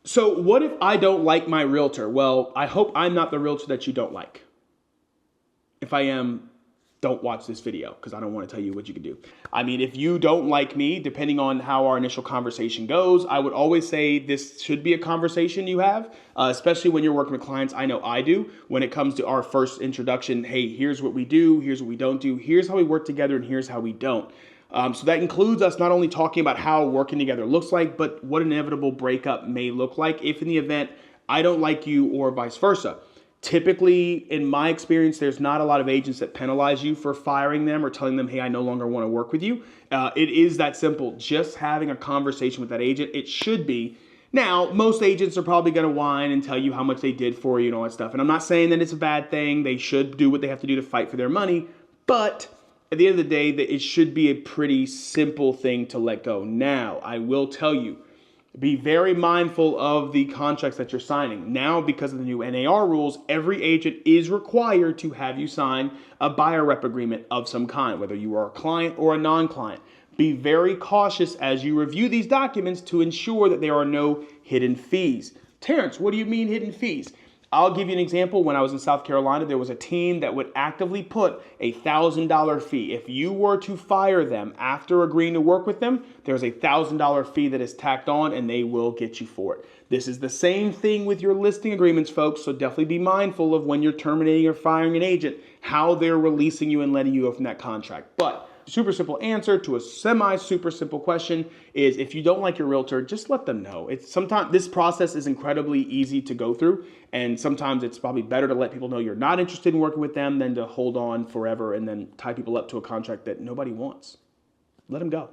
So what if I don't like my realtor? Well, I hope I'm not the realtor that you don't like. If I am, don't watch this video because I don't want to tell you what you can do. I mean, if you don't like me, depending on how our initial conversation goes, I would always say this should be a conversation you have, especially when you're working with clients. I know I do. When it comes to our first introduction, hey, here's what we do, here's what we don't do, here's how we work together, and here's how we don't. So that includes us not only talking about how working together looks like, but what an inevitable breakup may look like if in the event I don't like you or vice versa. Typically, in my experience, there's not a lot of agents that penalize you for firing them or telling them, hey, I no longer want to work with you. It is that simple. Just having a conversation with that agent, it should be. Now, most agents are probably going to whine and tell you how much they did for you and all that stuff. And I'm not saying that it's a bad thing. They should do what they have to do to fight for their money. But at the end of the day, it should be a pretty simple thing to let go. Now, I will tell you, be very mindful of the contracts that you're signing. Now, because of the new NAR rules, every agent is required to have you sign a buyer rep agreement of some kind, whether you are a client or a non-client. Be very cautious as you review these documents to ensure that there are no hidden fees. Terrence, what do you mean hidden fees? I'll give you an example. When I was in South Carolina, there was a team that would actively put a $1,000 fee. If you were to fire them after agreeing to work with them, there's a $1,000 fee that is tacked on and they will get you for it. This is the same thing with your listing agreements, folks, so definitely be mindful of when you're terminating or firing an agent, how they're releasing you and letting you go from that contract. But super simple answer to a super simple question is if you don't like your realtor, just let them know. It's sometimes this process is incredibly easy to go through, and sometimes it's probably better to let people know you're not interested in working with them than to hold on forever and then tie people up to a contract that nobody wants. Let them go.